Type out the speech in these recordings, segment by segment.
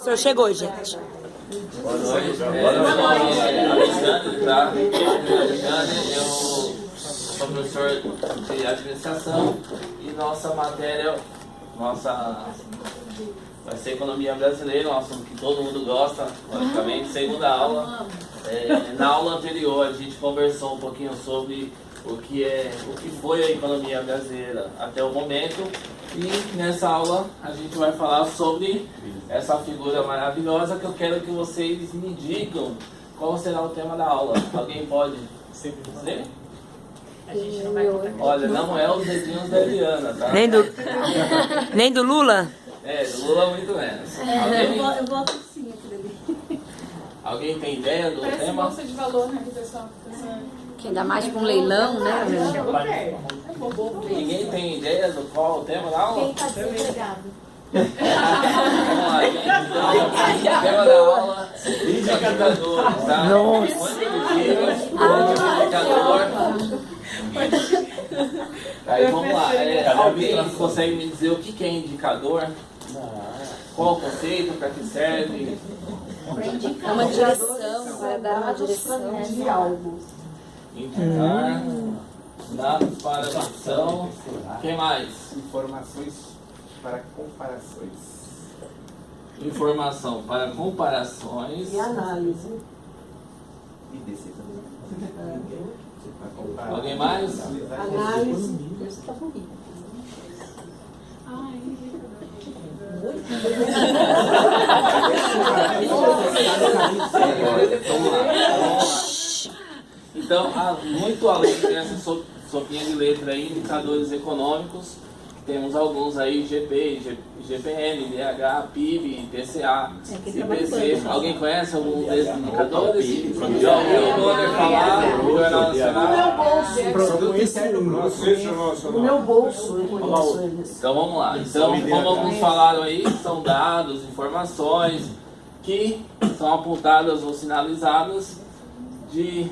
O senhor chegou, gente. Boa noite. Meu nome é Alexandre, tá? Alexandre, eu sou professor de administração e nossa matéria, vai ser economia brasileira, um assunto que todo mundo gosta, logicamente, segunda aula. Na aula anterior a gente conversou um pouquinho sobre o que foi a economia brasileira até o momento, e nessa aula a gente vai falar sobre essa figura maravilhosa que eu quero que vocês me digam qual será o tema da aula. Alguém pode dizer? A gente não vai contar. Olha, não é os dedinhos da Eliana, tá? Nem do Lula? Do Lula muito menos. Eu voto sim por ele. Alguém tem ideia do Parece tema? bolsa de valor, né, pessoal? Que ainda mais para um leilão, né? Ninguém tem ideia do qual o tema da aula? Quem está desempregado? Vamos lá, gente. Então, o tema da aula é indicadores, tá? Indicador. Aí vamos lá. Alguém consegue me dizer o que é indicador? Qual o conceito, para que serve? É uma direção, para dar uma direção de algo. Indicar, dados para medição. Quem mais? Informações para comparações. Informação para comparações. E análise. E decisão. Para comparar. Alguém mais? Análise. Isso está bonito. Vamos lá. Então, muito além dessa sopinha de letra aí, indicadores econômicos, temos alguns aí, GPM, DH, PIB, IPCA, IPC. Alguém conhece algum desses indicadores? Já ouviu o Bonner falar no Jornal Nacional? No meu bolso eu conheço eles. Então vamos lá. Então, como alguns falaram aí, são dados, informações que são apontadas ou sinalizadas de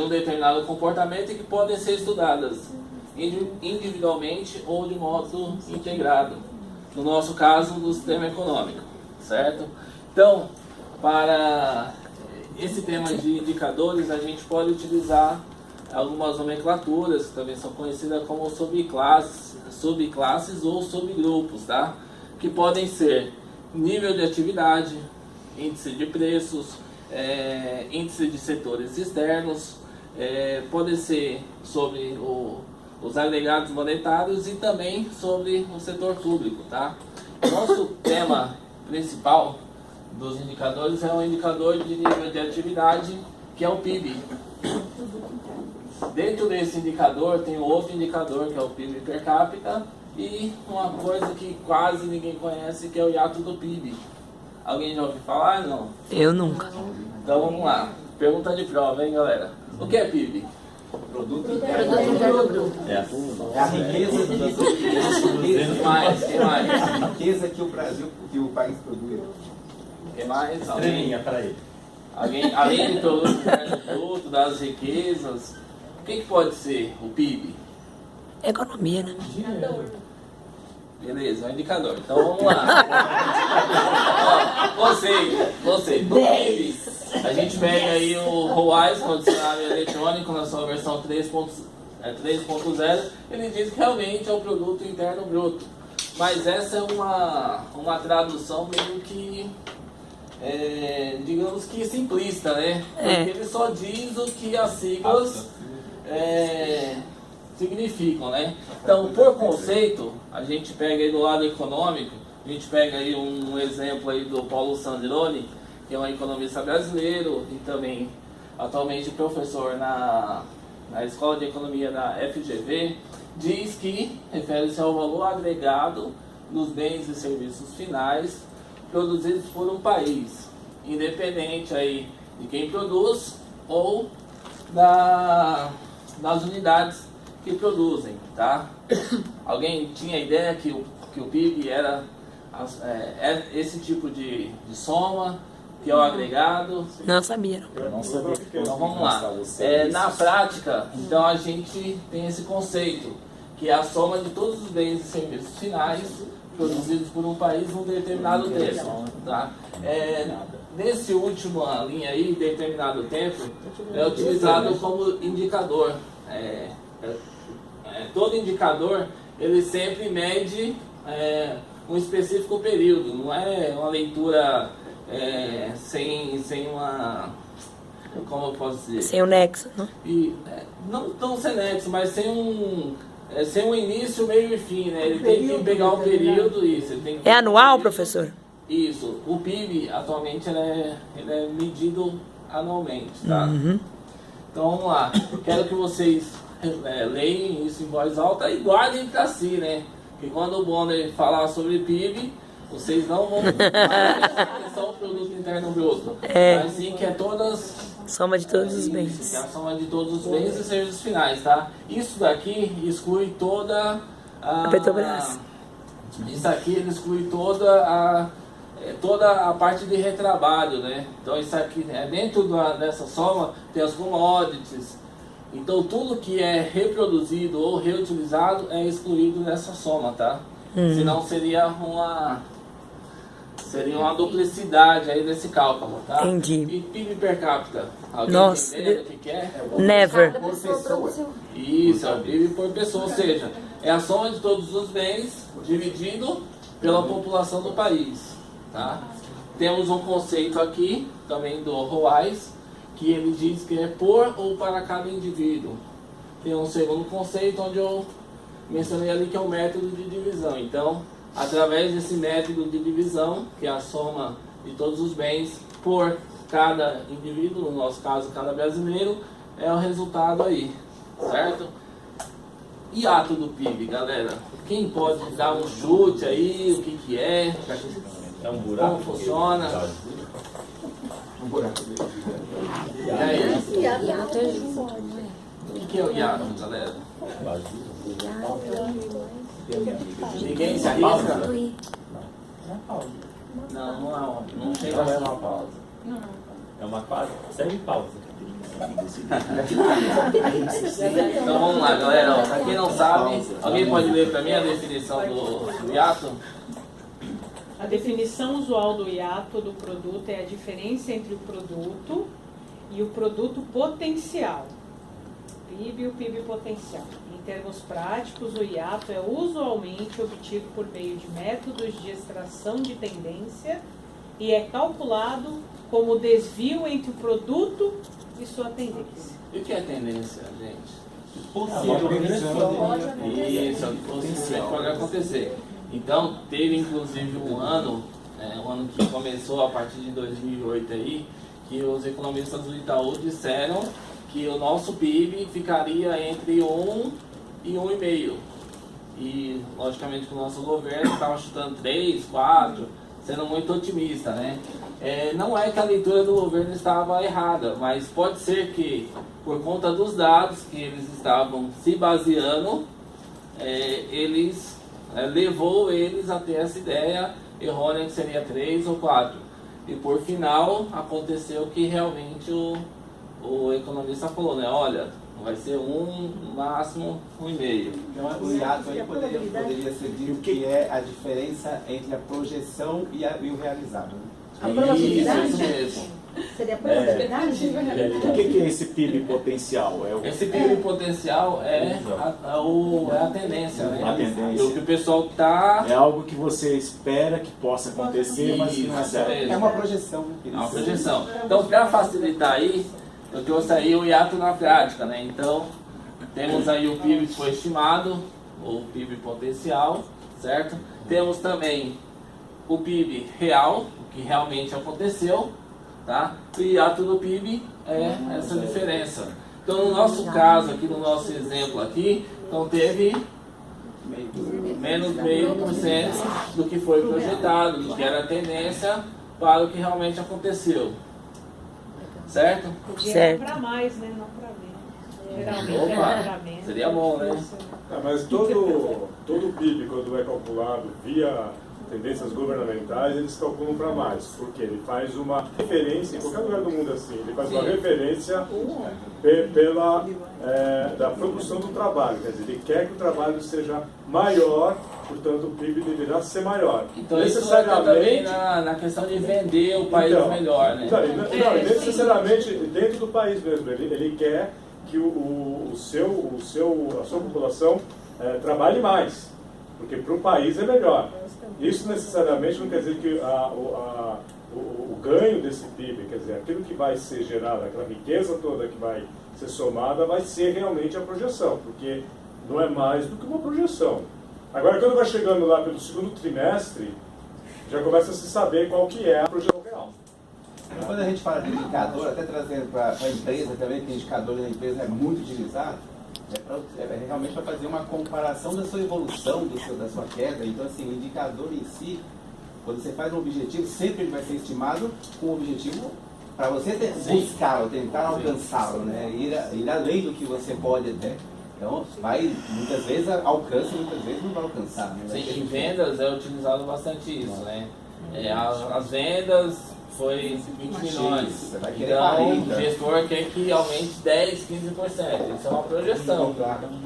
um determinado comportamento e que podem ser estudadas individualmente ou de modo integrado, no nosso caso do sistema econômico, certo? Então, para esse tema de indicadores, a gente pode utilizar algumas nomenclaturas que também são conhecidas como subclasses ou subgrupos, tá? Que podem ser nível de atividade, índice de preços, índice de setores externos, pode ser sobre os agregados monetários e também sobre o setor público, tá? Nosso tema principal dos indicadores é o indicador de nível de atividade, que é o PIB. Dentro desse indicador tem outro indicador, que é o PIB per capita, e uma coisa que quase ninguém conhece, que é o hiato do PIB. Alguém já ouviu falar? Não? Eu nunca. Então vamos lá. Pergunta de prova, hein, galera? O que é PIB? Produto Interno bruto. É a riqueza Quem mais? Quem mais? a riqueza que o Brasil, que o país produz. Quem mais? Estrelinha para ele. Alguém, além do produto interno bruto, das riquezas, o que pode ser o PIB? Economia, né? Beleza, é um indicador. Então vamos lá. Ó, você, do PIB. A gente pega aí o ROAS, que é o dicionário eletrônico, na sua versão 3.0, ele diz que realmente é o produto interno bruto. Mas essa é uma tradução meio que, digamos que simplista, né? Porque ele só diz o que as siglas significam, né? Então, por conceito, a gente pega aí do lado econômico, a gente pega aí um exemplo aí do Paulo Sandrone, que é um economista brasileiro e também atualmente professor na Escola de Economia da FGV, diz que refere-se ao valor agregado dos bens e serviços finais produzidos por um país, independente aí de quem produz ou das unidades que produzem, tá? Alguém tinha ideia que o PIB era esse tipo de soma, que é o agregado? Não sabia. Eu não sabia. Então vamos lá. Na prática, então a gente tem esse conceito, que é a soma de todos os bens e serviços finais produzidos por um país num determinado tempo. Tá? Nesse último linha aí, determinado tempo, é utilizado como indicador. Todo indicador, ele sempre mede um específico período, não é uma leitura sem uma... Como eu posso dizer? Sem o nexo, não? Não tão sem nexo, mas sem um início, meio e fim, né? Ele tem que pegar o período, isso. Ele tem que É anual, professor? Isso. O PIB, atualmente, ele é medido anualmente, tá? Então, vamos lá. Quero que vocês leiam isso em voz alta e guardem para si, né? Porque quando o Bonner falar sobre PIB, vocês não vão falar que é só o produto interno bruto. Mas sim que é todas... Soma de todos os Isso, bens. que é a soma de todos os bens e serviços finais, tá? Isso daqui exclui toda a... Petrobras. Isso aqui ele exclui toda a parte de retrabalho, né? Então isso aqui, dentro dessa soma, tem as commodities. Então tudo que é reproduzido ou reutilizado é excluído dessa soma, tá? Senão seria uma duplicidade aí desse cálculo, tá? Entendi. E PIB per capita? Alguém Nossa, entendeu o que é? Never. Por pessoa. Isso, é o PIB por pessoa, ou seja, é a soma de todos os bens dividido pela população do país, tá? Temos um conceito aqui, também do ROAS, que ele diz que é por ou para cada indivíduo. Tem um segundo conceito onde eu mencionei ali que é o método de divisão. Então, através desse método de divisão, que é a soma de todos os bens por cada indivíduo, no nosso caso, cada brasileiro, é o resultado aí, certo? Hiato do PIB, galera. Quem pode dar um chute aí, o que é? É um buraco. Como funciona? Um buraco. E aí? Hiato é junto, não é? O que é o hiato, galera? Ninguém se arrisca? Não chega a ser uma pausa. É uma quase. Serve pausa. Então vamos lá, galera. Pra quem não sabe, alguém pode ler pra mim a definição do hiato? A definição usual do hiato do produto é a diferença entre o produto e o produto potencial. PIB e o PIB potencial. Em termos práticos, o hiato é usualmente obtido por meio de métodos de extração de tendência e é calculado como desvio entre o produto e sua tendência. E o que é tendência, gente? Possível regressão. Isso, possivelmente pode acontecer. Então, teve inclusive um ano que começou a partir de 2008 aí, que os economistas do Itaú disseram que o nosso PIB ficaria entre 1 e 1,5. E, logicamente, que o nosso governo estava chutando 3, 4, sendo muito otimista, né? Não é que a leitura do governo estava errada, mas pode ser que, por conta dos dados que eles estavam se baseando, levou eles a ter essa ideia errônea que seria 3 ou 4. E por final, aconteceu que realmente o economista falou, né? Olha, vai ser 1, no máximo 1,5. Então, o hiato aí poderia ser dito que é a diferença entre a projeção e o realizado. A probabilidade? Isso mesmo. Seria a probabilidade? O que é esse PIB potencial? Esse PIB potencial é a tendência, né? A tendência. O que o pessoal está... É algo que você espera que possa acontecer, mas que não é Isso certo. mesmo. É uma projeção. É uma projeção. Então, para facilitar aí, eu trouxe aí o hiato na prática, né? Então, temos aí o PIB que foi estimado, ou PIB potencial, certo? Temos também o PIB real, o que realmente aconteceu, tá? E o hiato do PIB é essa diferença. Então, no nosso caso, aqui no nosso exemplo aqui, então teve menos 0,5% do que foi projetado, do que era a tendência para o que realmente aconteceu. Certo? Podia Certo. para mais, né? Não para menos. Geralmente é para Opa, menos. seria bom, né? Mas todo o PIB, quando é calculado via tendências governamentais, eles calculam para mais, porque ele faz uma referência, em qualquer lugar do mundo assim, ele faz uma referência da produção do trabalho, quer dizer, ele quer que o trabalho seja maior portanto o PIB deverá ser maior. Então isso entra também na questão de vender o país melhor, né? Não, necessariamente dentro do país mesmo. Ele quer que a sua população trabalhe mais, porque para o país é melhor. Isso necessariamente não quer dizer que o ganho desse PIB, quer dizer, aquilo que vai ser gerado, aquela riqueza toda que vai ser somada, vai ser realmente a projeção, porque não é mais do que uma projeção. Agora, quando vai chegando lá pelo segundo trimestre, já começa a se saber qual que é a projeção real. Quando a gente fala de indicador, até trazendo para a empresa também, que o indicador da empresa é muito utilizado, é realmente para fazer uma comparação da sua evolução, da sua queda. Então, assim, o indicador em si, quando você faz um objetivo, sempre ele vai ser estimado com o objetivo para você buscá-lo, tentar alcançá-lo, né? Ir além do que você pode até. Então, muitas vezes alcança, muitas vezes não vai alcançar. Né? Sim, em vendas é utilizado bastante isso, né? As vendas foi 20 milhões. Então, o gestor quer que aumente 10, 15%. Isso é uma projeção.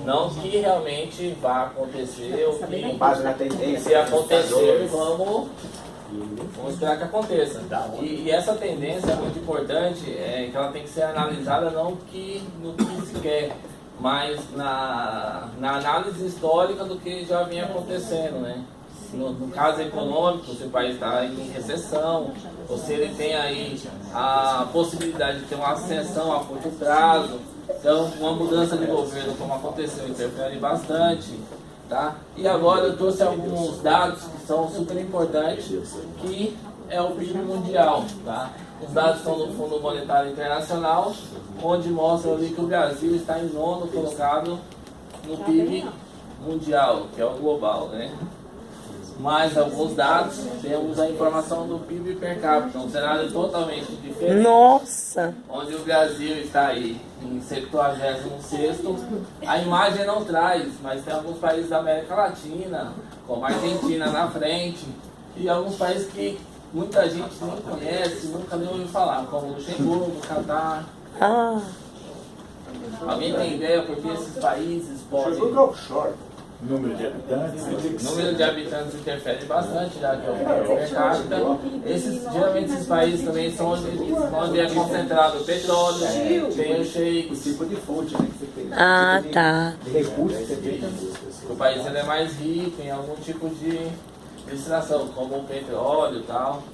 Não que realmente vá acontecer ou que, se acontecer, vamos esperar que aconteça. E essa tendência é muito importante, que ela tem que ser analisada não no que se quer, mas na análise histórica do que já vinha acontecendo, né? No caso econômico, se o país está em recessão, ou se ele tem aí a possibilidade de ter uma ascensão a curto prazo, então uma mudança de governo, como aconteceu, interfere bastante. Tá? E agora eu trouxe alguns dados que são super importantes, que é o PIB mundial. Tá? Os dados estão no Fundo Monetário Internacional, onde mostram ali que o Brasil está em 9º colocado no PIB mundial, que é o global, né? Mais alguns dados, temos a informação do PIB per capita, um cenário totalmente diferente. Nossa! Onde o Brasil está aí em 76º. A imagem não traz, mas tem alguns países da América Latina, como a Argentina na frente, e alguns países que muita gente nem conhece, nunca nem ouviu falar, como Luxemburgo, Catar. Alguém tem ideia por que esses países podem... Número de habitantes. Número de habitantes interfere bastante, já que é o PIB per capita. Geralmente esses países também são onde é concentrado o petróleo, tem o shake. O tipo de fonte, né, que você tem. Tá. De recursos que você tem. O país ele é mais rico em algum tipo de destinação, como o petróleo e tal.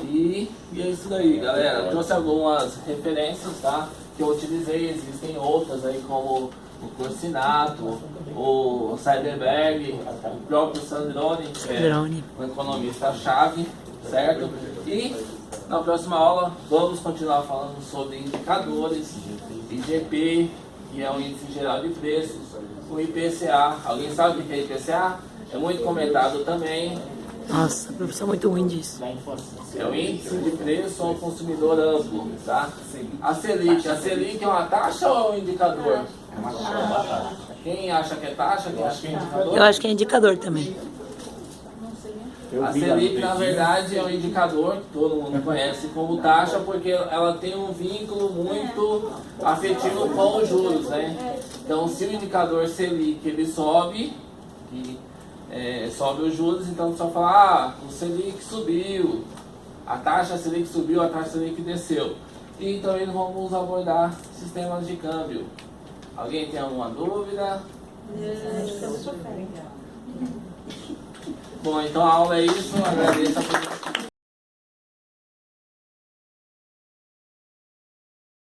E é isso daí, galera. Eu trouxe algumas referências, tá? Que eu utilizei, existem outras aí, como o Corsinato, o Seidenberg, o próprio Sandrone, que é um economista-chave, certo? E na próxima aula vamos continuar falando sobre indicadores, IGP, que é o Índice Geral de Preços, o IPCA. Alguém sabe o que é IPCA? É muito comentado também. Nossa, professor, é muito ruim disso. É o índice de preço ao consumidor amplo, tá? A Selic é uma taxa ou é um indicador? É uma taxa. Quem acha que é taxa? Quem acha que é indicador? Eu acho que é indicador também. A Selic, na verdade, é um indicador que todo mundo conhece como taxa, porque ela tem um vínculo muito afetivo com os juros, né? Então, se o indicador Selic ele sobe, sobe os juros, então só falar, o Selic subiu, a taxa Selic subiu, a taxa Selic desceu. E também vamos abordar sistemas de câmbio. Alguém tem alguma dúvida? Bom, então a aula é isso, agradeço a presença.